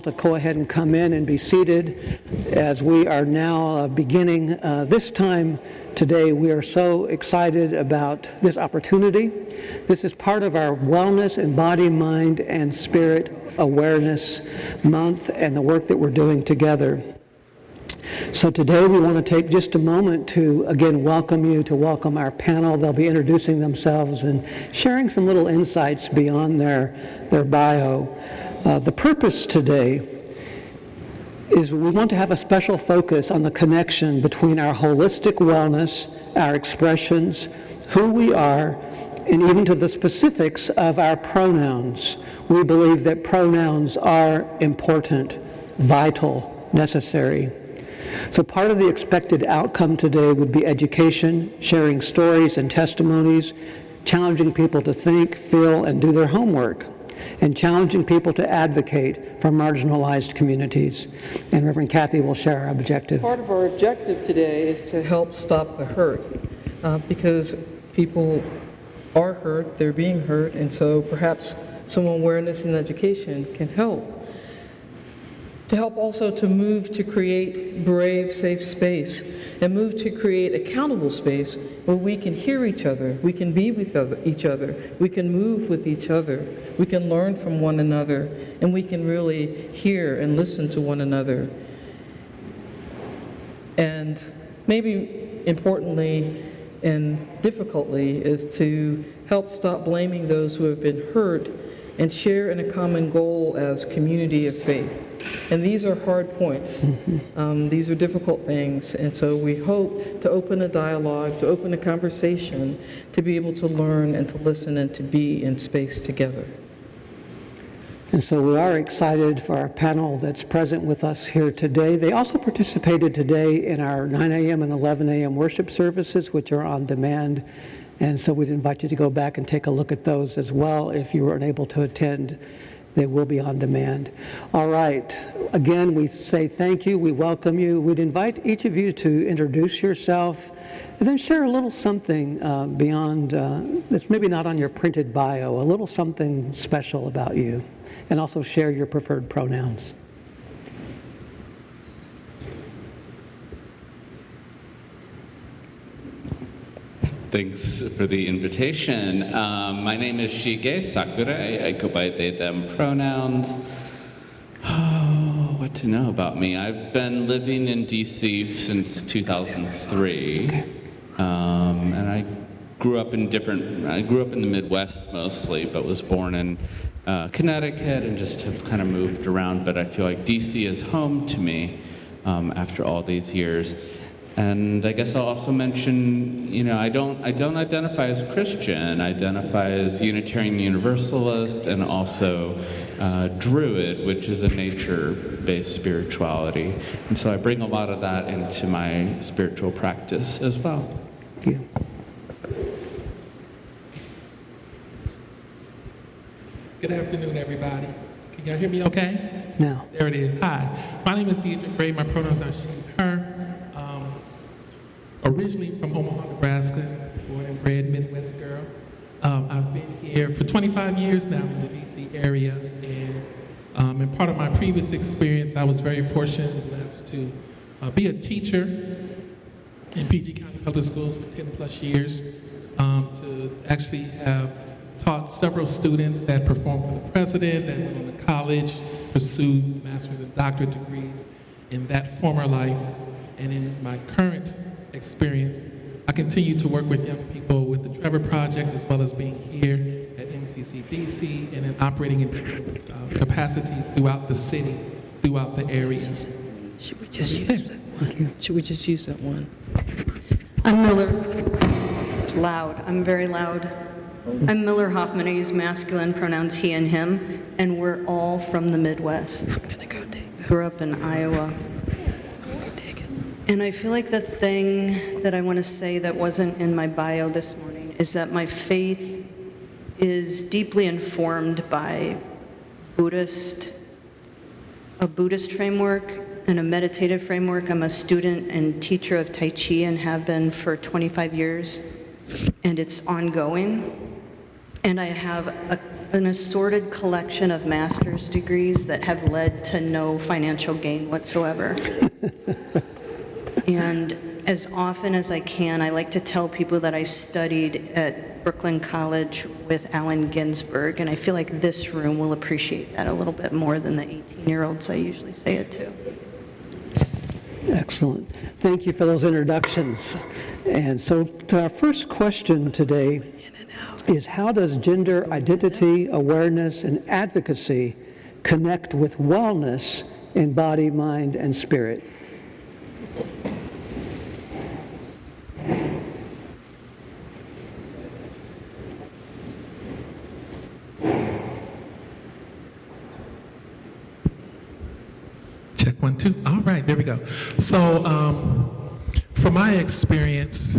To go ahead and come in and be seated as we are now beginning this time today. We are so excited about this opportunity. This is part of our Wellness in Body, Mind, and Spirit Awareness Month and the work that we're doing together. So today we want to take just a moment to again welcome our panel. They'll be introducing themselves and sharing some little insights beyond their bio. The purpose today is we want to have a special focus on the connection between our holistic wellness, our expressions, who we are, and even to the specifics of our pronouns. We believe that pronouns are important, vital, necessary. So part of the expected outcome today would be education, sharing stories and testimonies, challenging people to think, feel, and do their homework, and challenging people to advocate for marginalized communities. And Reverend Cathy will share our objective. Part of our objective today is to help stop the hurt, because people are hurt, they're being hurt, and so perhaps some awareness and education can help. To help also to move to create brave, safe space, and move to create accountable space where we can hear each other, we can be with each other, we can move with each other, we can learn from one another, and we can really hear and listen to one another. And maybe importantly and difficultly is to help stop blaming those who have been hurt and share in a common goal as community of faith. And these are hard points. These are difficult things. And so we hope to open a dialogue, to open a conversation, to be able to learn and to listen and to be in space together. And so we are excited for our panel that's present with us here today. They also participated today in our 9 a.m. and 11 a.m. worship services, which are on demand. And so we'd invite you to go back and take a look at those as well. If you were unable to attend, they will be on demand. All right. Again, we say thank you. We welcome you. We'd invite each of you to introduce yourself and then share a little something beyond that's maybe not on your printed bio, a little something special about you, and also share your preferred pronouns. Thanks for the invitation. My name is Shige Sakurai. I go by they, them pronouns. Oh, what to know about me? I've been living in DC since 2003. And I grew up in the Midwest mostly, but was born in Connecticut and just have kind of moved around. But I feel like DC is home to me after all these years. And I guess I'll also mention, I don't identify as Christian. I identify as Unitarian Universalist and also Druid, which is a nature-based spirituality. And so I bring a lot of that into my spiritual practice as well. Thank you. Good afternoon, everybody. Can y'all hear me okay? Now. There it is. Hi. My name is Diedre Gray. My pronouns are she, her. Originally from Omaha, Nebraska, born and bred Midwest girl. I've been here for 25 years now in the DC area, and in part of my previous experience, I was very fortunate and blessed to be a teacher in PG County Public Schools for 10 plus years, to actually have taught several students that performed for the president, that went on to college, pursued master's and doctorate degrees in that former life, and in my current experience, I continue to work with young people with the Trevor Project, as well as being here at MCCDC and in operating in different capacities throughout the city, throughout the area. Should we just use that one? Should we just use that one? I'm Miller. Loud. I'm very loud. I'm Miller Hoffman. I use masculine pronouns he and him, and we're all from the Midwest. I'm gonna go take that. Grew up in Iowa. And I feel like the thing that I want to say that wasn't in my bio this morning is that my faith is deeply informed by a Buddhist framework and a meditative framework. I'm a student and teacher of Tai Chi and have been for 25 years, and it's ongoing. And I have a an assorted collection of master's degrees that have led to no financial gain whatsoever. And as often as I can, I like to tell people that I studied at Brooklyn College with Allen Ginsberg, and I feel like this room will appreciate that a little bit more than the 18-year-olds I usually say it to. Excellent. Thank you for those introductions. And so to our first question today is, how does gender identity, awareness, and advocacy connect with wellness in body, mind, and spirit? Check 1, 2. All right, there we go. So, from my experience,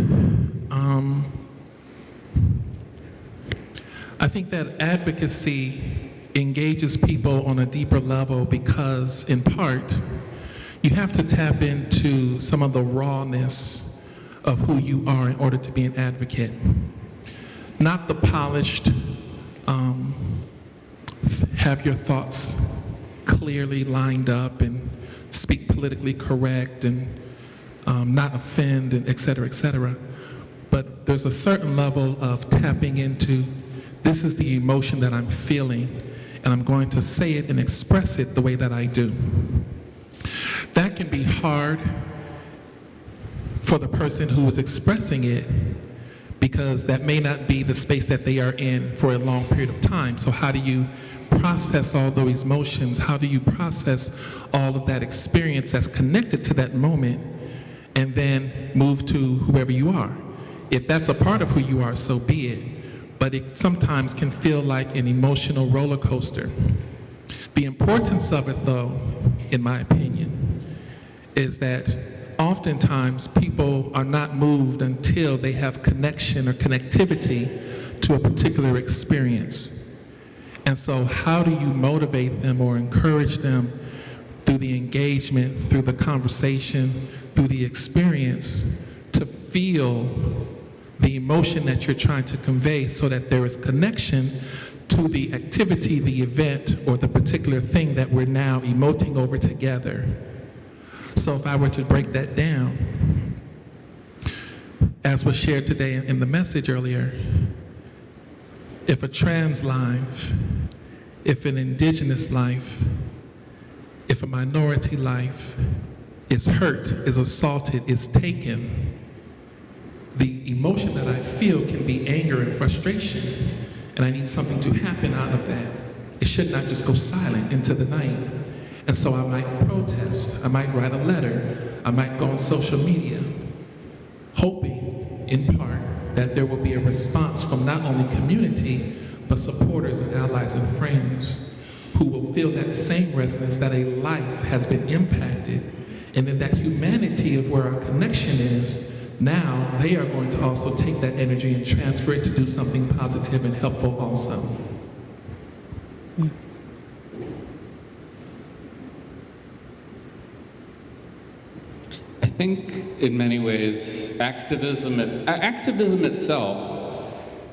I think that advocacy engages people on a deeper level because, in part, you have to tap into some of the rawness of who you are in order to be an advocate. Not the polished, have your thoughts clearly lined up and speak politically correct and not offend, and et cetera, but there's a certain level of tapping into, this is the emotion that I'm feeling, and I'm going to say it and express it the way that I do. That can be hard for the person who is expressing it, because that may not be the space that they are in for a long period of time. So how do you process all those emotions? How do you process all of that experience that's connected to that moment, and then move to whoever you are? If that's a part of who you are, so be it. But it sometimes can feel like an emotional roller coaster. The importance of it, though, in my opinion, is that oftentimes people are not moved until they have connection or connectivity to a particular experience. And so how do you motivate them or encourage them through the engagement, through the conversation, through the experience, to feel the emotion that you're trying to convey, so that there is connection to the activity, the event, or the particular thing that we're now emoting over together? So if I were to break that down, as was shared today in the message earlier, if a trans life, if an indigenous life, if a minority life is hurt, is assaulted, is taken, the emotion that I feel can be anger and frustration, and I need something to happen out of that. It should not just go silent into the night. And so I might protest, I might write a letter, I might go on social media, hoping in part that there will be a response from not only community, but supporters and allies and friends who will feel that same resonance, that a life has been impacted, and then that humanity of where our connection is, now they are going to also take that energy and transfer it to do something positive and helpful also. I think in many ways, activism itself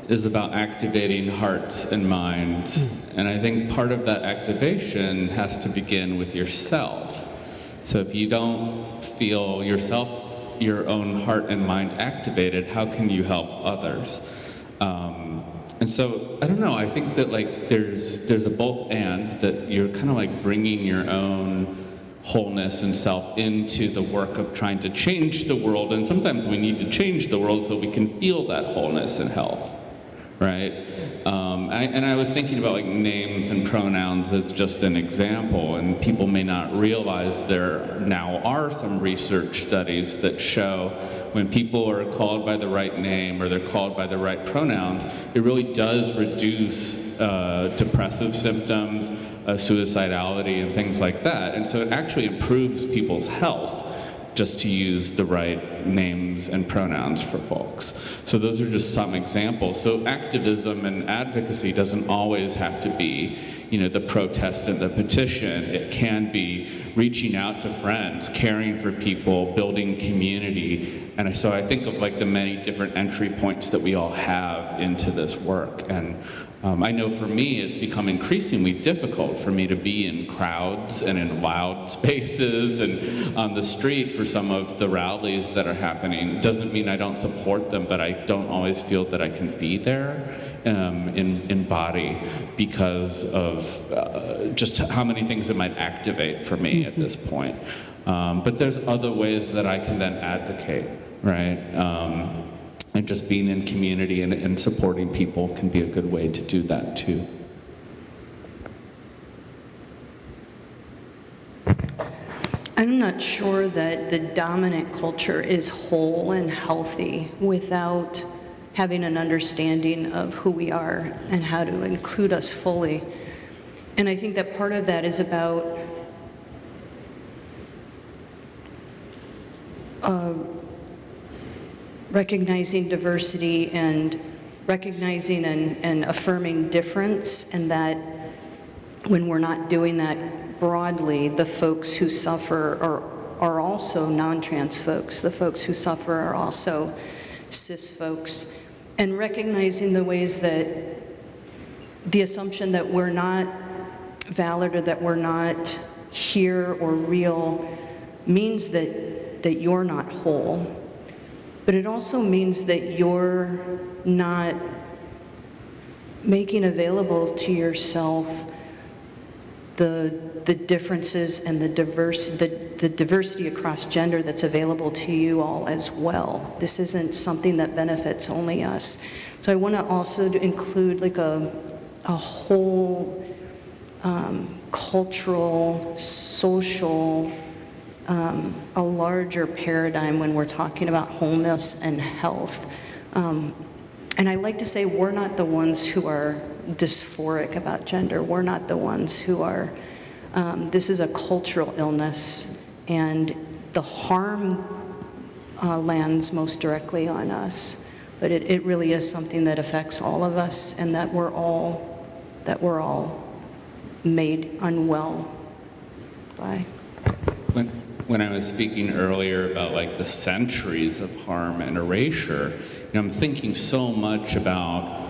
is about activating hearts and minds. And I think part of that activation has to begin with yourself. So if you don't feel yourself, your own heart and mind activated, how can you help others? And so, I don't know, I think that like there's a both and, that you're kind of like bringing your own wholeness and self into the work of trying to change the world. And sometimes we need to change the world so we can feel that wholeness and health, right? I was thinking about like names and pronouns as just an example, and people may not realize there now are some research studies that show when people are called by the right name or they're called by the right pronouns, it really does reduce depressive symptoms, suicidality, and things like that. And so it actually improves people's health just to use the right names and pronouns for folks. So those are just some examples. So activism and advocacy doesn't always have to be, the protest and the petition. It can be reaching out to friends, caring for people, building community. And so I think of like the many different entry points that we all have into this work. And I know for me, it's become increasingly difficult for me to be in crowds and in loud spaces and on the street for some of the rallies that are happening. Doesn't mean I don't support them, but I don't always feel that I can be there in body because of just how many things it might activate for me at this point. But there's other ways that I can then advocate, right? And just being in community and supporting people can be a good way to do that too. I'm not sure that the dominant culture is whole and healthy without having an understanding of who we are and how to include us fully. And I think that part of that is about recognizing diversity and recognizing and affirming difference, and that when we're not doing that broadly, the folks who suffer are also non-trans folks. The folks who suffer are also cis folks. And recognizing the ways that the assumption that we're not valid or that we're not here or real means that you're not whole. But it also means that you're not making available to yourself the differences and the diversity across gender that's available to you all as well. This isn't something that benefits only us. So I want to also include like a whole cultural, social, a larger paradigm when we're talking about wholeness and health. And I like to say we're not the ones who are dysphoric about gender. We're not the ones who are, this is a cultural illness, and the harm lands most directly on us. But it really is something that affects all of us, and that we're all made unwell by. When I was speaking earlier about like the centuries of harm and erasure, I'm thinking so much about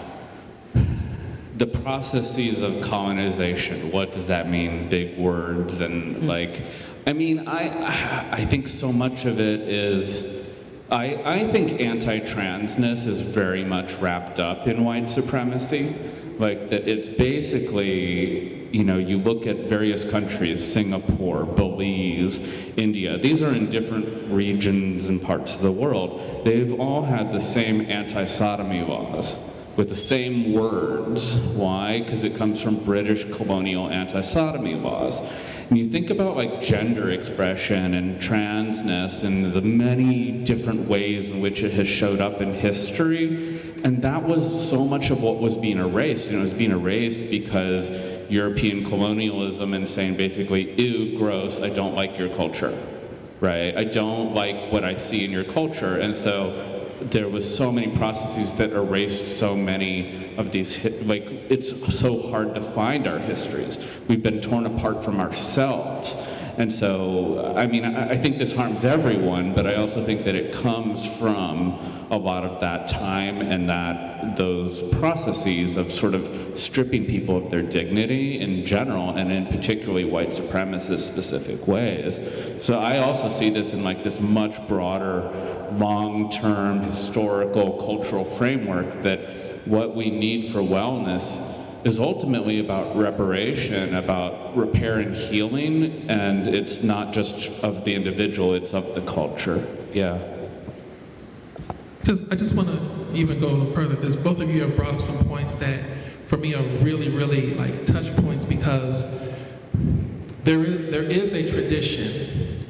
the processes of colonization. What does that mean? Big words and like, I think so much of it is, I think anti-transness is very much wrapped up in white supremacy. Like that it's basically, you look at various countries, Singapore, Belize, India, these are in different regions and parts of the world. They've all had the same anti-sodomy laws with the same words. Why? Because it comes from British colonial anti-sodomy laws. And you think about like gender expression and transness and the many different ways in which it has showed up in history, and that was so much of what was being erased. It was being erased because European colonialism and saying basically, ew, gross, I don't like your culture, right? I don't like what I see in your culture. And so there was so many processes that erased so many of these, like, it's so hard to find our histories. We've been torn apart from ourselves. And so, I think this harms everyone, but I also think that it comes from a lot of that time and those processes of sort of stripping people of their dignity in general, and in particularly white supremacist specific ways. So I also see this in like this much broader, long-term historical cultural framework, that what we need for wellness is ultimately about reparation, about repair and healing, and it's not just of the individual, it's of the culture. Yeah. I just want to even go a little further, because both of you have brought up some points that for me are really, really like touch points, because there is a tradition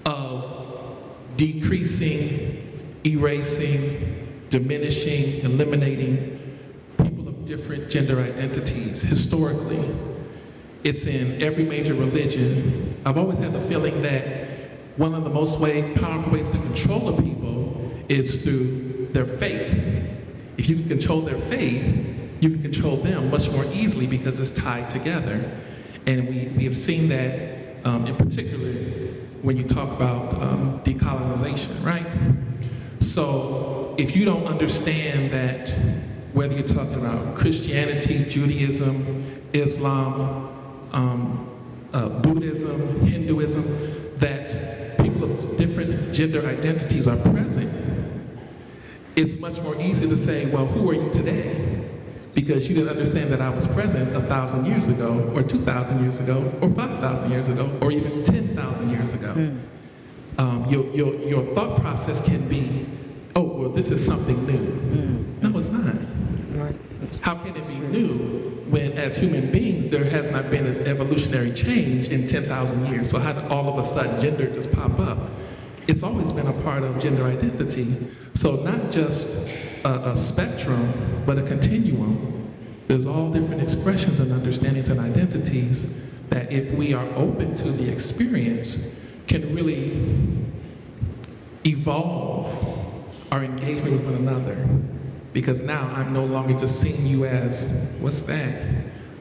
of decreasing, erasing, diminishing, eliminating different gender identities. Historically, it's in every major religion. I've always had the feeling that one of the most powerful ways to control a people is through their faith. If you can control their faith, you can control them much more easily because it's tied together. And we have seen that in particular when you talk about decolonization, right? So if you don't understand that whether you're talking about Christianity, Judaism, Islam, Buddhism, Hinduism, that people of different gender identities are present, it's much more easy to say, well, who are you today? Because you didn't understand that I was present 1,000 years ago, or 2,000 years ago, or 5,000 years ago, or even 10,000 years ago. Your thought process can be, oh, well, this is something new. No, it's not. Right. How can it be new when, as human beings, there has not been an evolutionary change in 10,000 years? So how did all of a sudden gender just pop up? It's always been a part of gender identity. So not just a spectrum, but a continuum. There's all different expressions and understandings and identities that, if we are open to the experience, can really evolve our engagement with one another. Because now I'm no longer just seeing you as, what's that?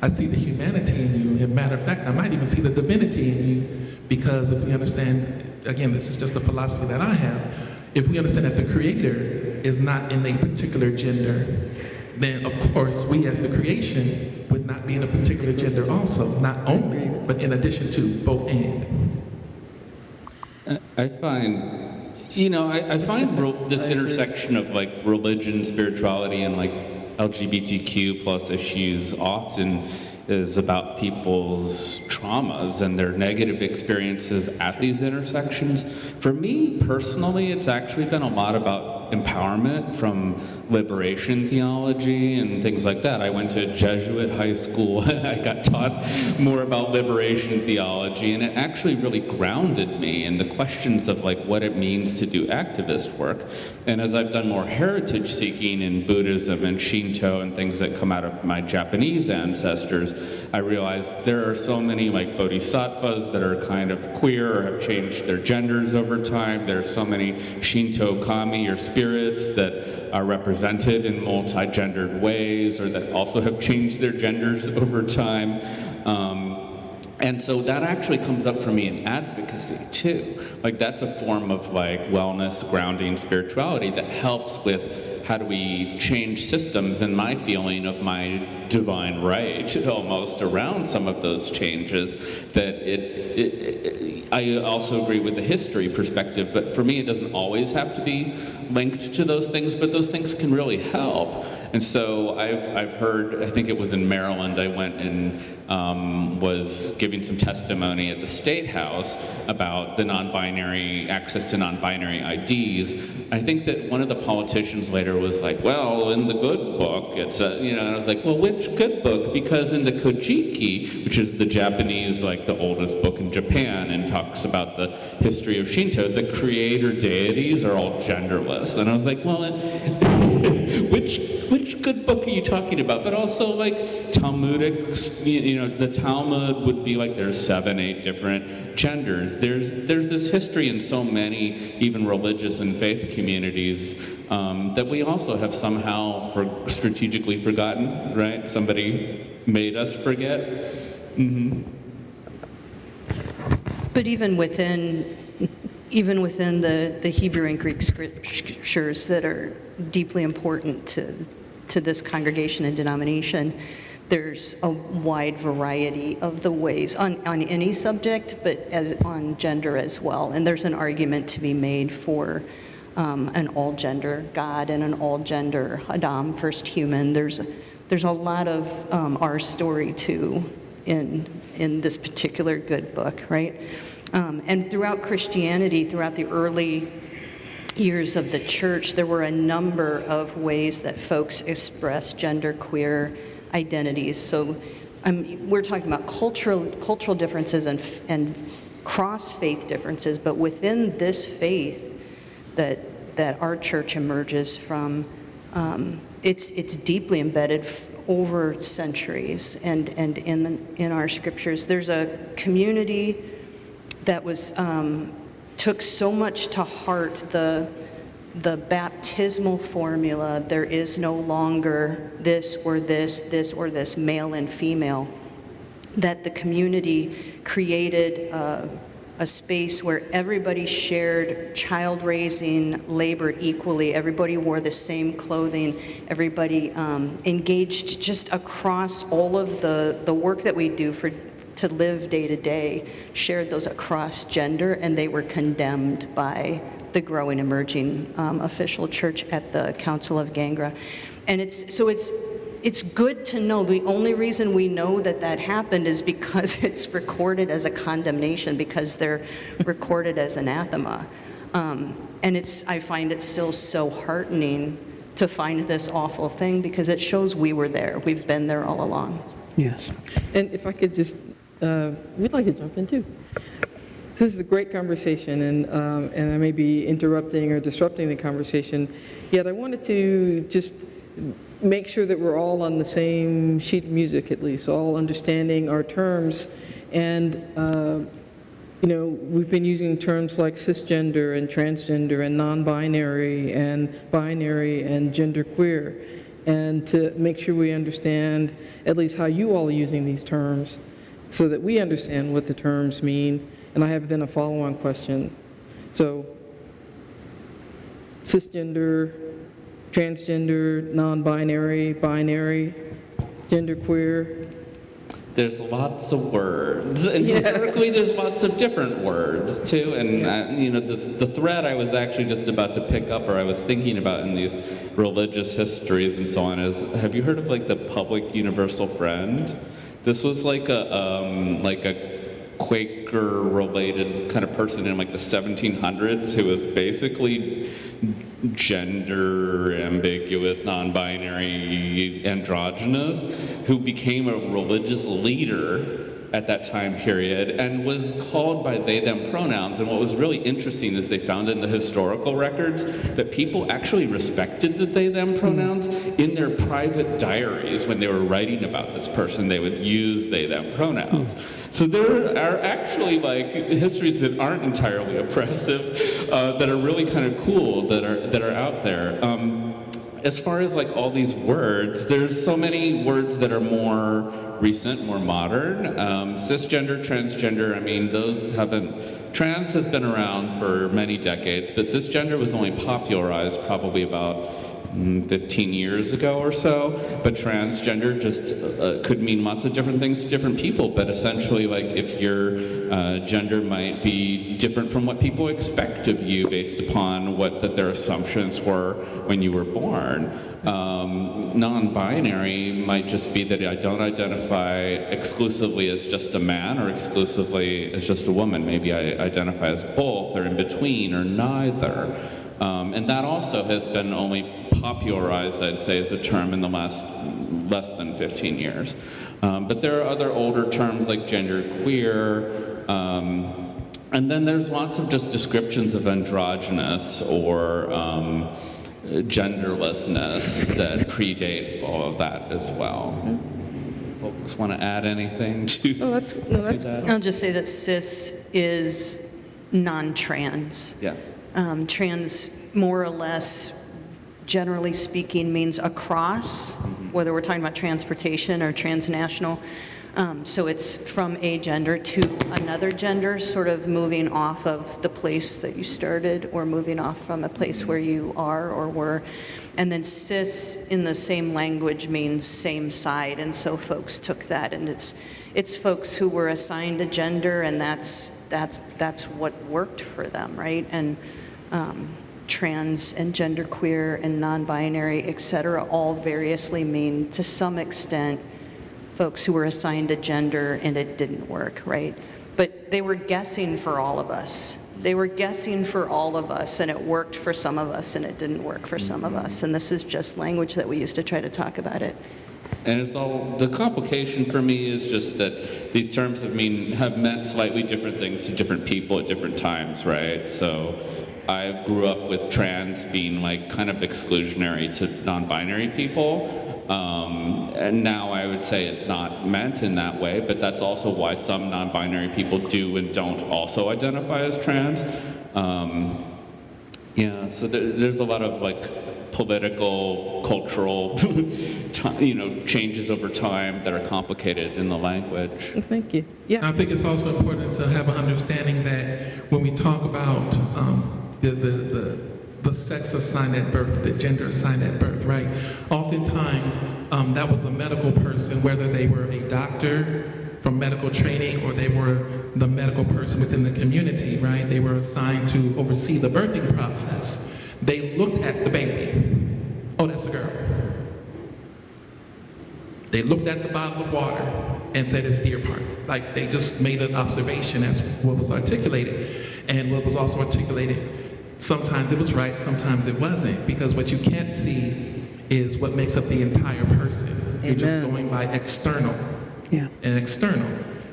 I see the humanity in you. As a matter of fact, I might even see the divinity in you, because if we understand, again, this is just a philosophy that I have, if we understand that the Creator is not in a particular gender, then of course we as the creation would not be in a particular gender also, not only, but in addition to, both and. I find this intersection of like religion, spirituality, and like LGBTQ plus issues often is about people's traumas and their negative experiences at these intersections. For me personally, it's actually been a lot about empowerment from liberation theology and things like that. I went to a Jesuit high school. I got taught more about liberation theology, and it actually really grounded me in the questions of like what it means to do activist work. And as I've done more heritage seeking in Buddhism and Shinto and things that come out of my Japanese ancestors, I realized there are so many like bodhisattvas that are kind of queer or have changed their genders over time. There are so many Shinto kami or spirits that are represented in multi-gendered ways, or that also have changed their genders over time. And so that actually comes up for me in advocacy too. Like that's a form of like wellness, grounding, spirituality that helps with how do we change systems, and my feeling of my divine right almost around some of those changes. That I also agree with the history perspective, but for me it doesn't always have to be linked to those things, but those things can really help. And so I've heard, I think it was in Maryland, I went and was giving some testimony at the State House about the non-binary, access to non-binary IDs. I think that one of the politicians later was like, well, in the good book, it's and I was like, well, which good book? Because in the Kojiki, which is the Japanese, like the oldest book in Japan, and talks about the history of Shinto, the creator deities are all genderless. And I was like, well, which good book are you talking about? But also like Talmudic, the Talmud would be like there's 7, 8 different genders. There's this history in so many, even religious and faith communities, that we also have somehow strategically forgotten, right? Somebody made us forget. Mm-hmm. But even within the Hebrew and Greek scriptures that are deeply important to this congregation and denomination, there's a wide variety of the ways on any subject, but on gender as well. And there's an argument to be made for an all-gender God and an all-gender Adam, first human. There's a lot of our story too in this particular good book, right? And throughout Christianity, throughout the early years of the church, there were a number of ways that folks expressed genderqueer identities. So we're talking about cultural differences and cross-faith differences, but within this faith that our church emerges from, it's deeply embedded over centuries, and in our scriptures. There's a community that took so much to heart the baptismal formula, there is no longer this or this, male and female, that the community created a space where everybody shared child raising, labored equally, everybody wore the same clothing, everybody engaged just across all of the work that we do to live day to day, shared those across gender, and they were condemned by the growing, emerging official church at the Council of Gangra. And it's good to know. The only reason we know that that happened is because it's recorded as a condemnation, because they're recorded as anathema. And I find it still so heartening to find this awful thing, because it shows we were there. We've been there all along. Yes. And if I could just, we'd like to jump in too. This is a great conversation, and I may be interrupting or disrupting the conversation, yet I wanted to just make sure that we're all on the same sheet of music, at least, all understanding our terms. And, we've been using terms like cisgender and transgender and non-binary and binary and genderqueer, and to make sure we understand at least how you all are using these terms so that we understand what the terms mean. And I have then a follow-on question. So, cisgender, transgender, non-binary, binary, genderqueer. There's lots of words, and historically there's lots of different words too. And the thread I was actually just about to pick up, or I was thinking about in these religious histories and so on, is, have you heard of like the public universal friend? This was like a Quaker-related kind of person in like the 1700s who was basically gender ambiguous, non-binary, androgynous, who became a religious leader at that time period and was called by they, them pronouns. And what was really interesting is they found in the historical records that people actually respected the they, them pronouns. In their private diaries, when they were writing about this person, they would use they, them pronouns. So there are actually like histories that aren't entirely oppressive, that are really kind of cool, that are out there. As far as like all these words, there's so many words that are more recent, more modern. Cisgender, transgender, I mean, those haven't, trans has been around for many decades, but cisgender was only popularized probably about 15 years ago or so. But transgender just could mean lots of different things to different people, but essentially like if your gender might be different from what people expect of you based upon what their assumptions were when you were born. Non-binary might just be that I don't identify exclusively as just a man or exclusively as just a woman. Maybe I identify as both or in between or neither. And that also has been only popularized, I'd say, as a term in the last less than 15 years. But there are other older terms like genderqueer, and then there's lots of just descriptions of androgynous or genderlessness that predate all of that as well. Folks want to add anything to, to that? I'll just say that cis is non-trans. Yeah. Trans, more or less, generally speaking, means across, whether we're talking about transportation or transnational. So it's from a gender to another gender, sort of moving off of the place that you started or moving off from a place where you are or were. And then cis in the same language means same side, and so folks took that, and it's folks who were assigned a gender, and that's what worked for them, right? And trans and genderqueer and non-binary, et cetera, all variously mean, to some extent, folks who were assigned a gender and it didn't work, right? But they were guessing for all of us. They were guessing for all of us, and it worked for some of us and it didn't work for some of us. And this is just language that we use to try to talk about it. And it's all, the complication for me is just that these terms have meant slightly different things to different people at different times, right? So I grew up with trans being like kind of exclusionary to non-binary people. And now I would say it's not meant in that way, but that's also why some non-binary people do and don't also identify as trans. Yeah, so there's a lot of like political, cultural, changes over time that are complicated in the language. Thank you. Yeah. I think it's also important to have an understanding that when we talk about the sex assigned at birth, the gender assigned at birth, right? Oftentimes, that was a medical person, whether they were a doctor from medical training or they were the medical person within the community, right? They were assigned to oversee the birthing process. They looked at the baby. Oh, that's a girl. They looked at the bottle of water and said it's deer park. Like, they just made an observation as what was articulated. And what was also articulated, sometimes it was right, sometimes it wasn't, because what you can't see is what makes up the entire person. You're just going by external. Yeah. And external.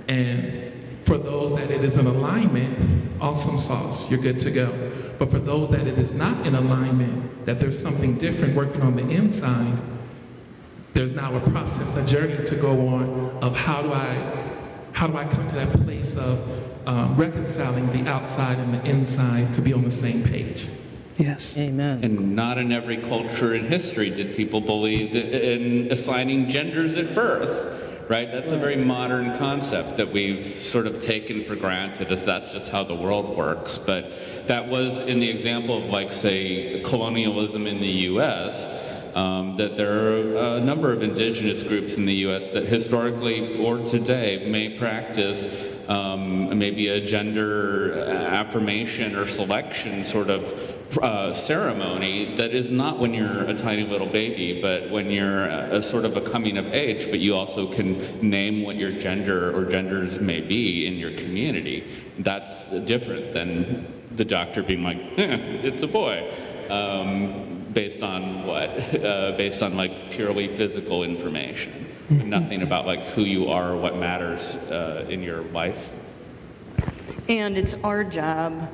And for those that it is in alignment, awesome sauce, you're good to go. But for those that it is not in alignment, that there's something different working on the inside, there's now a process, a journey to go on of how do I come to that place of reconciling the outside and the inside to be on the same page. Yes. Amen. And not in every culture in history did people believe in assigning genders at birth, right? That's a very modern concept that we've sort of taken for granted, as that's just how the world works. But that was in the example of, like, say, colonialism in the U.S., that there are a number of indigenous groups in the U.S. that historically or today may practice maybe a gender affirmation or selection sort of ceremony that is not when you're a tiny little baby, but when you're a sort of a coming of age, but you also can name what your gender or genders may be in your community. That's different than the doctor being like, it's a boy. Based on what? Based on, like, purely physical information. Nothing about, like, who you are or what matters in your life. And it's our job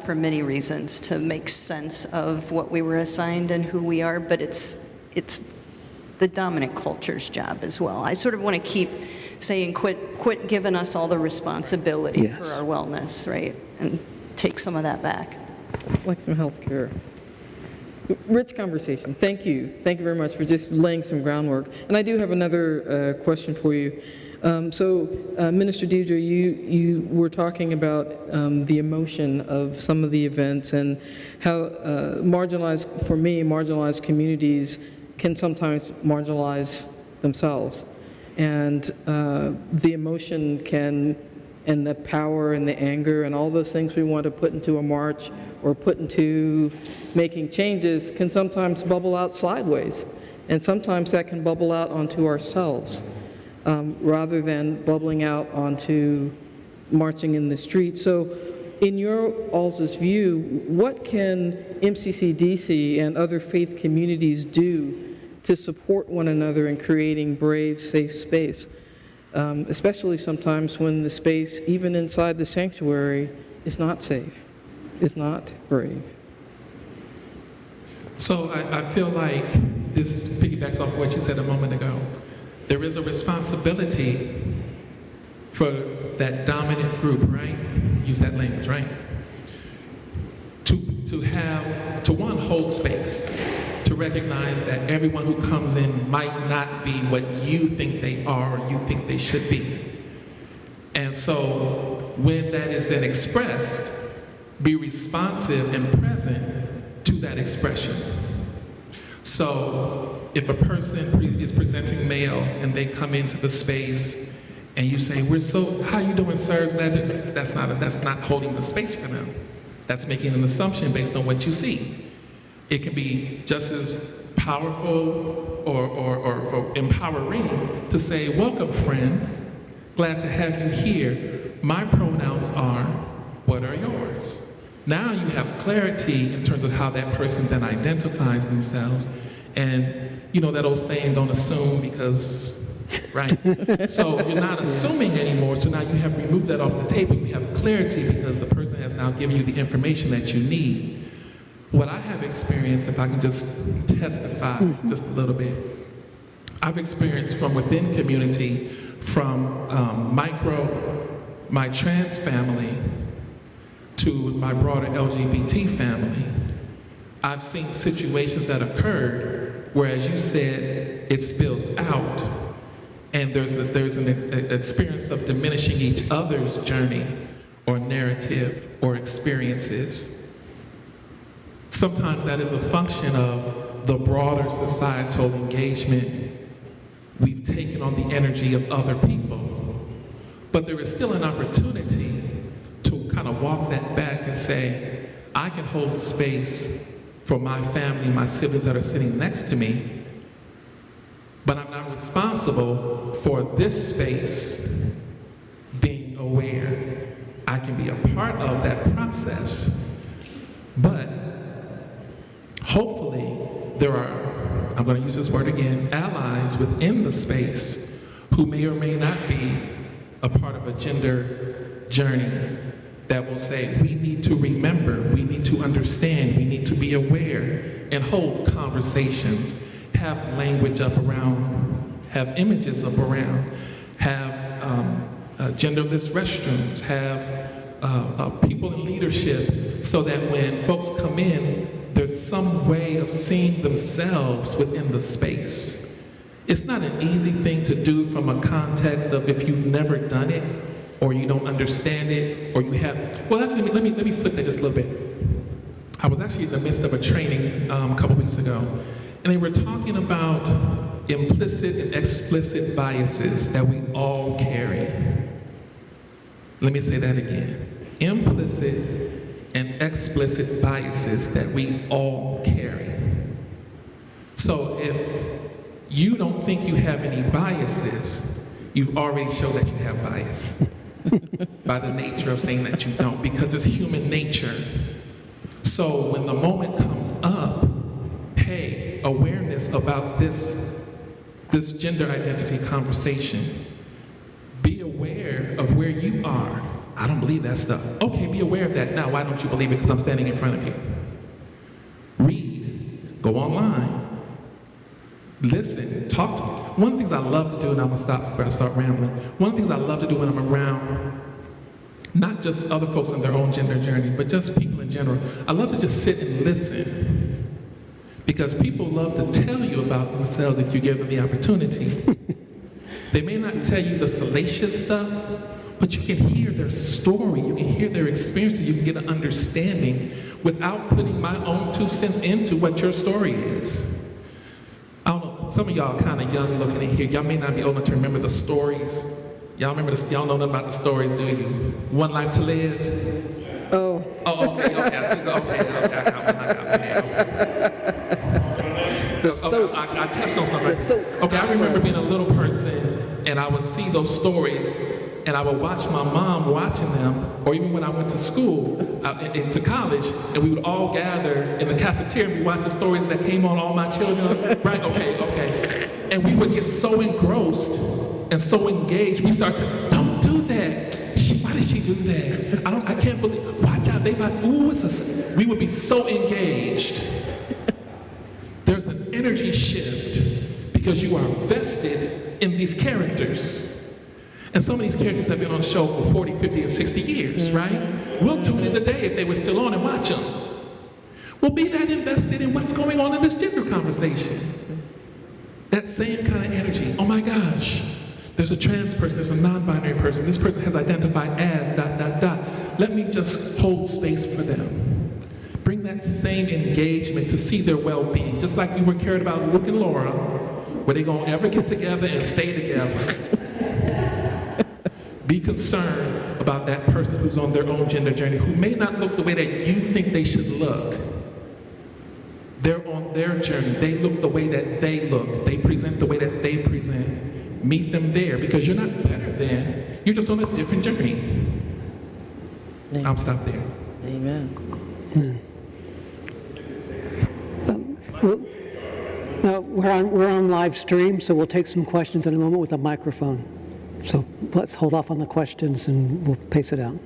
for many reasons to make sense of what we were assigned and who we are, but it's the dominant culture's job as well. I sort of want to keep saying quit giving us all the responsibility for our wellness, right? And take some of that back. Like some health care. Rich conversation. Thank you. Thank you very much for just laying some groundwork. And I do have another question for you. Minister Diedre, you were talking about the emotion of some of the events and how marginalized communities can sometimes marginalize themselves. And the emotion and the power and the anger and all those things we want to put into a march or put into making changes can sometimes bubble out sideways. And sometimes that can bubble out onto ourselves rather than bubbling out onto marching in the street. So in your all's view, what can MCCDC and other faith communities do to support one another in creating brave, safe space? Especially sometimes when the space, even inside the sanctuary, is not safe, is not brave. So I feel like this piggybacks off what you said a moment ago. There is a responsibility for that dominant group, right? Use that language, right? To one, hold space, to recognize that everyone who comes in might not be what you think they are or you think they should be. And so when that is then expressed, be responsive and present to that expression. So if a person is presenting male and they come into the space and you say, how you doing, sirs? That's not holding the space for them. That's making an assumption based on what you see. It can be just as powerful or empowering to say, welcome, friend. Glad to have you here. My pronouns are, what are yours? Now you have clarity in terms of how that person then identifies themselves. And you know that old saying, don't assume because, right? So you're not assuming anymore, so now you have removed that off the table. You have clarity because the person has now given you the information that you need. What I have experienced, if I can just testify just a little bit, I've experienced from within community, from my trans family to my broader LGBT family, I've seen situations that occurred where, as you said, it spills out, and there's an experience of diminishing each other's journey or narrative or experiences. Sometimes that is a function of the broader societal engagement we've taken on the energy of other people. But there is still an opportunity to kind of walk that back and say, I can hold space for my family, my siblings that are sitting next to me, but I'm not responsible for this space being aware. I can be a part of that process, but hopefully there are, I'm going to use this word again, allies within the space who may or may not be a part of a gender journey that will say, we need to remember, we need to understand, we need to be aware, and hold conversations, have language up around, have images up around, have genderless restrooms, have people in leadership, so that when folks come in, there's some way of seeing themselves within the space. It's not an easy thing to do from a context of if you've never done it, or you don't understand it, or you have, well, actually, let me flip that just a little bit. I was actually in the midst of a training a couple weeks ago, and they were talking about implicit and explicit biases that we all carry. Let me say that again. Implicit and explicit biases that we all carry. So if you don't think you have any biases, you've already showed that you have bias by the nature of saying that you don't, because it's human nature. So when the moment comes up, hey, awareness about this gender identity conversation, be aware of where you are. I don't believe that stuff. Okay, be aware of that. Now, why don't you believe it? Because I'm standing in front of you. Read, go online, listen, talk to me. One of the things I love to do, and I'm gonna stop before I start rambling, one of the things I love to do when I'm around not just other folks on their own gender journey, but just people in general, I love to just sit and listen. Because people love to tell you about themselves if you give them the opportunity. They may not tell you the salacious stuff, but you can hear their story, you can hear their experiences, you can get an understanding without putting my own 2 cents into what your story is. I don't know, some of y'all kind of young looking in here, y'all may not be old enough to remember the stories. Y'all remember this, y'all know nothing about the stories, do you? One Life to Live? Oh. Oh, okay, I see, I touched on something. Okay, I remember being a little person, and I would see those stories, and I would watch my mom watching them, or even when I went to school, into college, and we would all gather in the cafeteria and be watching stories that came on All My Children, right? Okay. And we would get so engrossed and so engaged, we start to, don't do that. Why did she do that? I can't believe, watch out, we would be so engaged. There's an energy shift because you are vested in these characters. And some of these characters have been on the show for 40, 50, and 60 years, right? We'll tune in today if they were still on and watch them. We'll be that invested in what's going on in this gender conversation. That same kind of energy. Oh my gosh, there's a trans person, there's a non-binary person, this person has identified as ... Let me just hold space for them. Bring that same engagement to see their well-being, just like you were cared about Luke and Laura. Were they gonna ever get together and stay together? Be concerned about that person who's on their own gender journey, who may not look the way that you think they should look. They're on their journey. They look the way that they look. They present the way that they present. Meet them there, because you're not better than, you're just on a different journey. I'll stop there. Amen. Well, now we're on live stream, so we'll take some questions in a moment with a microphone. So let's hold off on the questions and we'll pace it out.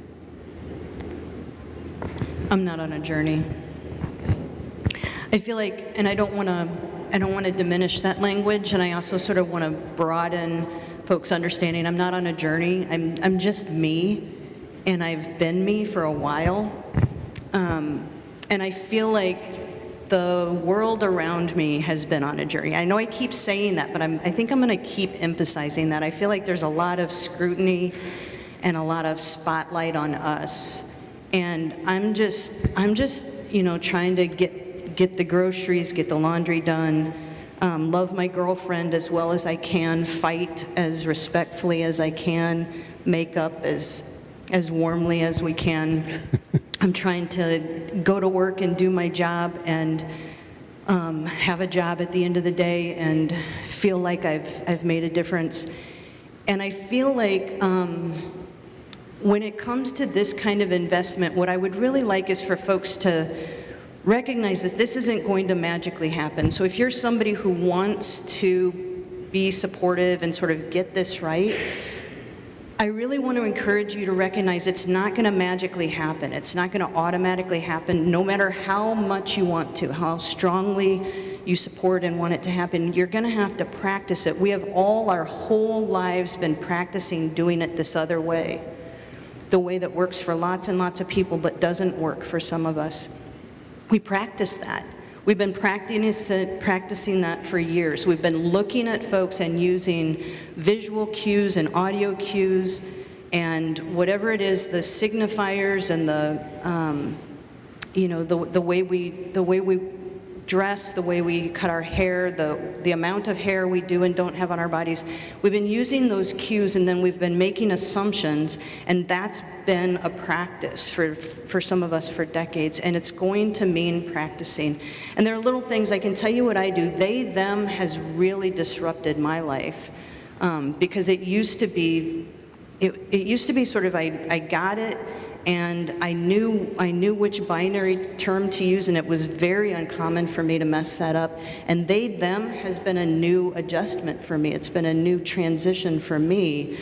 I'm not on a journey. I feel like, and I don't want to diminish that language, and I also sort of want to broaden folks' understanding. I'm not on a journey. I'm just me, and I've been me for a while. And I feel like the world around me has been on a journey. I know I keep saying that, but I think I'm going to keep emphasizing that. I feel like there's a lot of scrutiny and a lot of spotlight on us. And I'm just trying to get the groceries, get the laundry done, love my girlfriend as well as I can, fight as respectfully as I can, make up as warmly as we can. I'm trying to go to work and do my job and have a job at the end of the day and feel like I've made a difference. And I feel like when it comes to this kind of investment, what I would really like is for folks to recognize this isn't going to magically happen. So if you're somebody who wants to be supportive and sort of get this right, I really want to encourage you to recognize it's not going to magically happen. It's not going to automatically happen, no matter how much you want to, how strongly you support and want it to happen. You're going to have to practice it. We have all our whole lives been practicing doing it this other way, the way that works for lots and lots of people but doesn't work for some of us. We practice that. We've been practicing that for years. We've been looking at folks and using visual cues and audio cues and whatever it is, the signifiers and the way we dress, the way we cut our hair, the amount of hair we do and don't have on our bodies. We've been using those cues, and then we've been making assumptions, and that's been a practice for some of us for decades, and it's going to mean practicing. And there are little things, I can tell you what I do. They, them has really disrupted my life, because it used to be sort of I got it, and I knew which binary term to use, and it was very uncommon for me to mess that up. And they, them has been a new adjustment for me. It's been a new transition for me,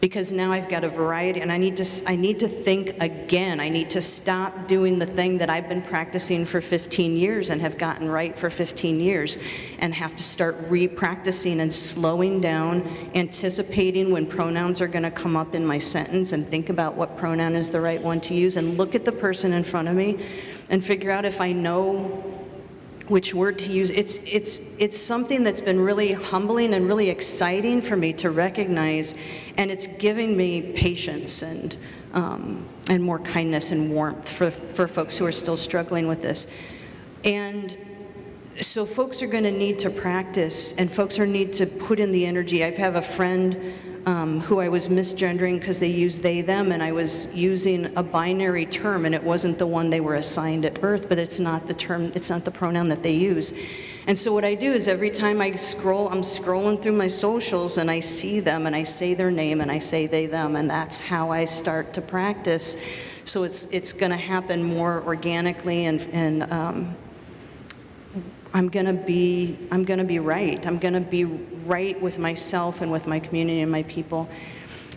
because now I've got a variety, and I need to think again. I need to stop doing the thing that I've been practicing for 15 years and have gotten right for 15 years, and have to start re-practicing and slowing down, anticipating when pronouns are going to come up in my sentence, and think about what pronoun is the right one to use, and look at the person in front of me and figure out if I know which word to use. It's something that's been really humbling and really exciting for me to recognize, and it's giving me patience and more kindness and warmth for folks who are still struggling with this. And so folks are going to need to practice, and folks are need to put in the energy. I have a friend who I was misgendering because they used they, them, and I was using a binary term, and it wasn't the one they were assigned at birth, but it's not the term, it's not the pronoun that they use. And so what I do is every time I'm scrolling through my socials and I see them and I say their name and I say they, them, and that's how I start to practice. So it's going to happen more organically, and I'm going to be right. I'm going to be right with myself and with my community and my people.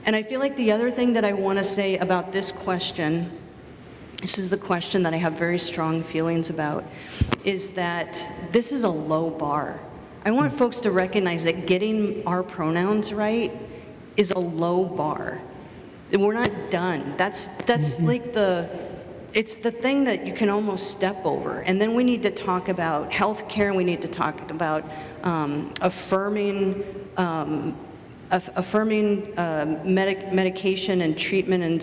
And I feel like the other thing that I want to say about this question, this is the question that I have very strong feelings about, is that this is a low bar. I want folks to recognize that getting our pronouns right is a low bar. We're not done. That's like it's the thing that you can almost step over. And then we need to talk about healthcare, and we need to talk about affirming medication and treatment and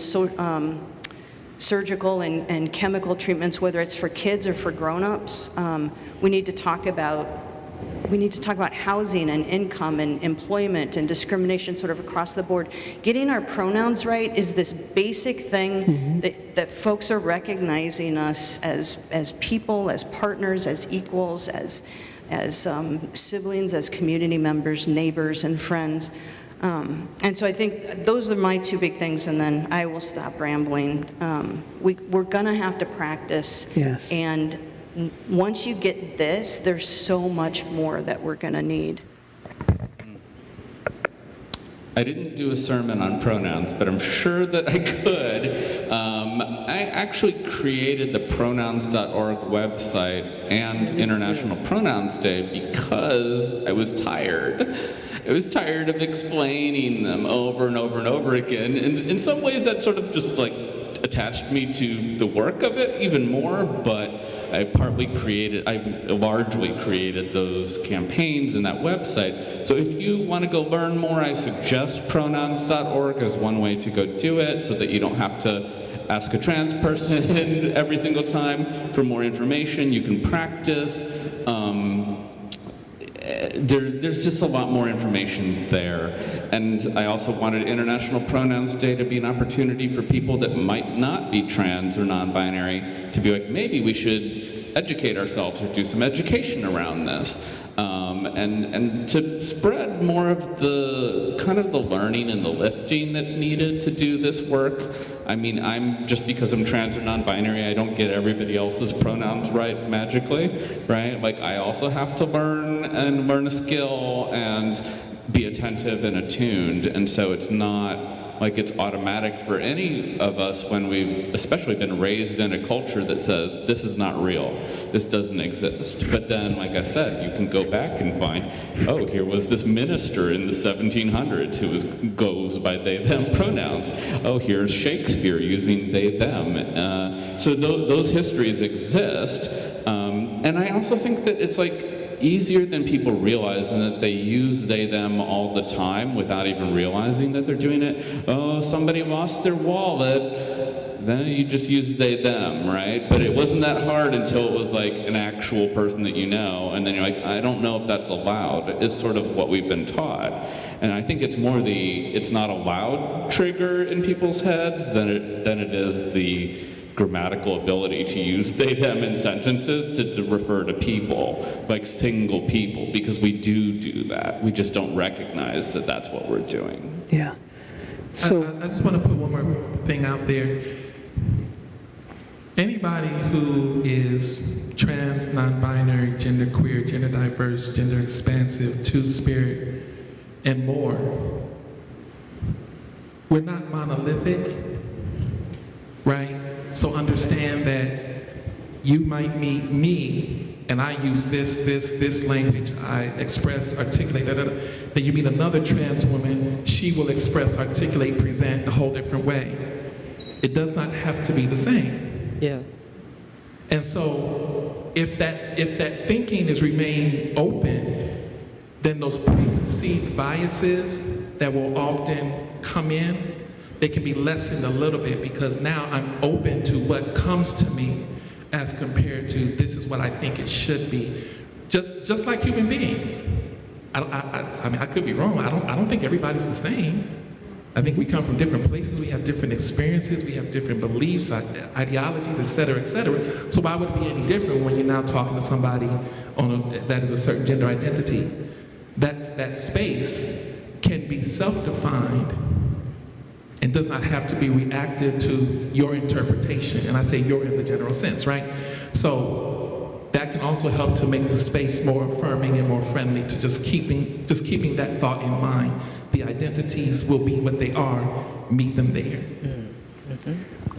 surgical and chemical treatments, whether it's for kids or for grown-ups. We need to talk about housing and income and employment and discrimination sort of across the board. Getting our pronouns right is this basic thing that folks are recognizing us as people, as partners, as equals, as siblings, as community members, neighbors, and friends. And so I think those are my two big things, and then I will stop rambling. We're going to have to practice. Yes. And once you get this, there's so much more that we're going to need. I didn't do a sermon on pronouns, but I'm sure that I could. I actually created the pronouns.org website and International Pronouns Day because I was tired. I was tired of explaining them over and over and over again. And in some ways that sort of just like attached me to the work of it even more, but I largely created those campaigns and that website. So if you want to go learn more, I suggest pronouns.org as one way to go do it, so that you don't have to ask a trans person every single time for more information. You can practice. There's just a lot more information there. And I also wanted International Pronouns Day to be an opportunity for people that might not be trans or non-binary to be like, maybe we should educate ourselves or do some education around this. And to spread more of the kind of the learning and the lifting that's needed to do this work. I mean, just because I'm trans or non-binary, I don't get everybody else's pronouns right magically, right? Like, I also have to learn a skill and be attentive and attuned, and so it's not like it's automatic for any of us when we've especially been raised in a culture that says this is not real, this doesn't exist. But then, like I said, you can go back and find, oh, here was this minister in the 1700s who goes by they, them pronouns. Oh, here's Shakespeare using they, them. So those histories exist. And I also think that it's like easier than people realize, and that they use they, them all the time without even realizing that they're doing it. Oh, somebody lost their wallet. Then you just use they, them, right? But it wasn't that hard until it was like an actual person that you know, and then you're like, I don't know if that's allowed. It's sort of what we've been taught. And I think it's more it's not allowed trigger in people's heads than it is the grammatical ability to use they, them in sentences to refer to people, like single people, because we do that. We just don't recognize that that's what we're doing. Yeah. So I just want to put one more thing out there. Anybody who is trans, non-binary, genderqueer, gender diverse, gender expansive, two-spirit, and more, we're not monolithic, right? So understand that you might meet me, and I use this language, I express, articulate, Then you meet another trans woman, she will express, articulate, present a whole different way. It does not have to be the same. Yes. And so if that thinking is remain open, then those preconceived biases that will often come in, they can be lessened a little bit, because now I'm open to what comes to me as compared to this is what I think it should be. Just like human beings. I mean, I could be wrong. I don't think everybody's the same. I think we come from different places, we have different experiences, we have different beliefs, ideologies, et cetera, et cetera. So why would it be any different when you're now talking to somebody that is a certain gender identity? That space can be self-defined and does not have to be reactive to your interpretation. And I say your in the general sense, right? So that can also help to make the space more affirming and more friendly to just keeping that thought in mind. The identities will be what they are, meet them there.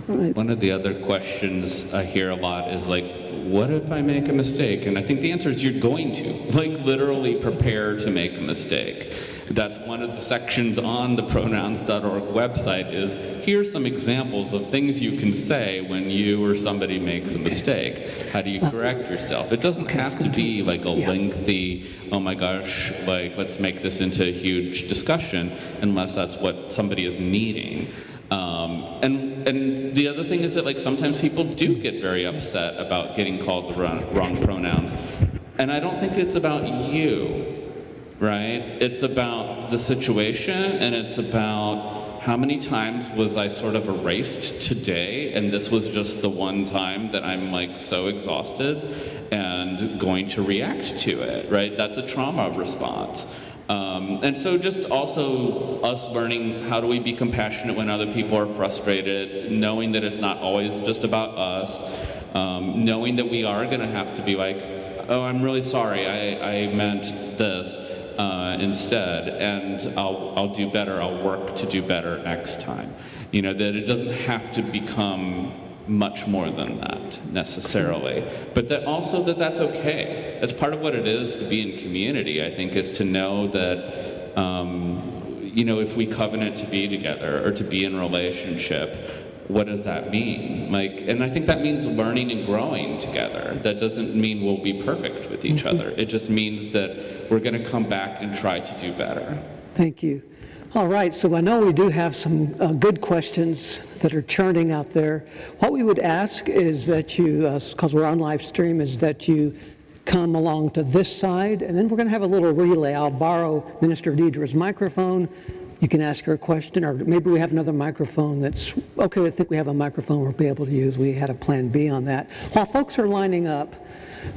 right. One of the other questions I hear a lot is like, what if I make a mistake? And I think the answer is you're going to, like, literally prepare to make a mistake. That's one of the sections on the pronouns.org website is, here's some examples of things you can say when you or somebody makes a mistake. How do you correct yourself? It doesn't have to be like a lengthy, oh my gosh, like let's make this into a huge discussion, unless that's what somebody is needing. And the other thing is that like sometimes people do get very upset about getting called the wrong pronouns. And I don't think it's about you. Right? It's about the situation, and it's about how many times was I sort of erased today, and this was just the one time that I'm like so exhausted and going to react to it, right? That's a trauma response. And so just also us learning how do we be compassionate when other people are frustrated, knowing that it's not always just about us, knowing that we are gonna have to be like, oh, I'm really sorry, I meant this. Instead, and I'll do better, I'll work to do better next time. You know, that it doesn't have to become much more than that, necessarily. But that also that's okay. That's part of what it is to be in community, I think, is to know that, you know, if we covenant to be together or to be in relationship, what does that mean? And I think that means learning and growing together. That doesn't mean we'll be perfect with each other. It just means that we're going to come back and try to do better. Thank you. All right, so I know we do have some good questions that are churning out there. What we would ask is that you, because we're on live stream, is that you come along to this side, and then we're going to have a little relay. I'll borrow Minister Diedre's microphone. You can ask her a question, or maybe we have another microphone that's, okay, I think we have a microphone we'll be able to use. We had a plan B on that. While folks are lining up,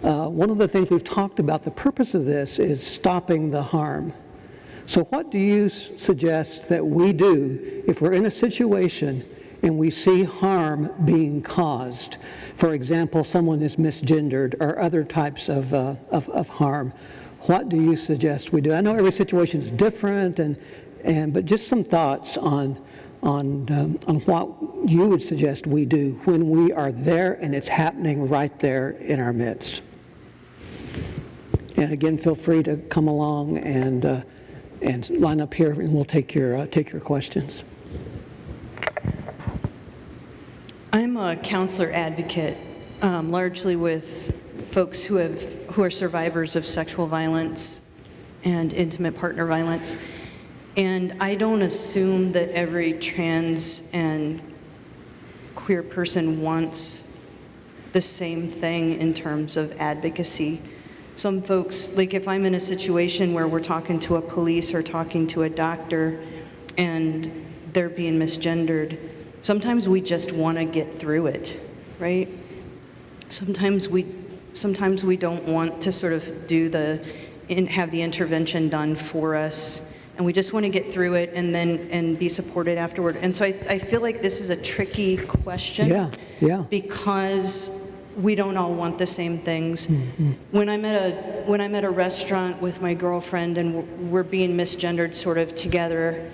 one of the things we've talked about, the purpose of this is stopping the harm. So what do you suggest that we do if we're in a situation and we see harm being caused? For example, someone is misgendered or other types of harm. What do you suggest we do? I know every situation is different, but just some thoughts on what you would suggest we do when we are there and it's happening right there in our midst. And again, feel free to come along and line up here, and we'll take your questions. I'm a counselor advocate, largely with folks who are survivors of sexual violence and intimate partner violence. And I don't assume that every trans and queer person wants the same thing in terms of advocacy. Some folks, like if I'm in a situation where we're talking to a police or talking to a doctor and they're being misgendered, sometimes we just want to get through it, right? Sometimes we don't want to sort of have the intervention done for us, and we just want to get through it and be supported afterward. And so I feel like this is a tricky question. Yeah. Because we don't all want the same things. Mm-hmm. When I'm at a restaurant with my girlfriend and we're being misgendered sort of together,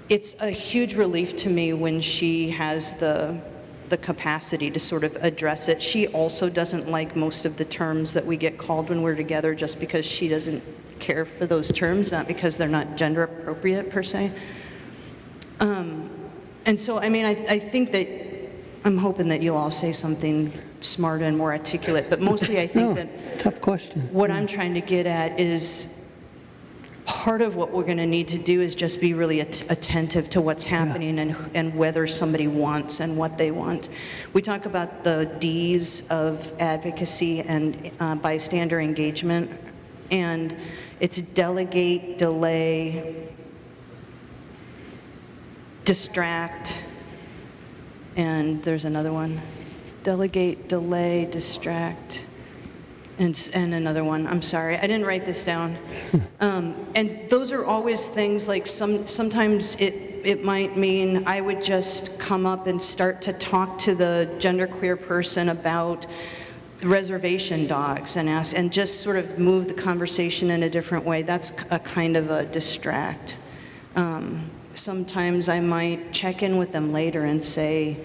it's a huge relief to me when she has the capacity to sort of address it. She also doesn't like most of the terms that we get called when we're together, just because she doesn't care for those terms, not because they're not gender appropriate per se. And so, I mean, I think that I'm hoping that you'll all say something smarter and more articulate, but mostly I think It's a tough question. what I'm trying to get at is part of what we're going to need to do is just be really attentive to what's happening and whether somebody wants and what they want. We talk about the D's of advocacy and bystander engagement, and it's delegate, delay, distract, and there's another one. Delegate, delay, distract, and another one. I'm sorry, I didn't write this down. And those are always things like sometimes it might mean I would just come up and start to talk to the genderqueer person about reservation dogs and ask, and just sort of move the conversation in a different way. That's a kind of a distract. Sometimes I might check in with them later and say,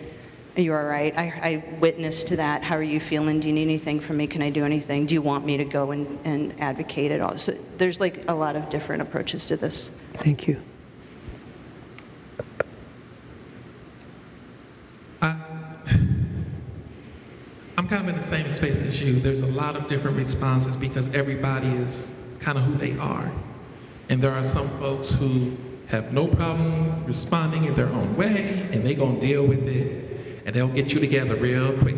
"Are you all right? I witnessed to that. How are you feeling? Do you need anything from me? Can I do anything? Do you want me to go and advocate at all?" So there's like a lot of different approaches to this. Thank you. I'm kind of in the same space as you. There's a lot of different responses because everybody is kind of who they are. And there are some folks who have no problem responding in their own way, and they're going to deal with it, and they'll get you together real quick.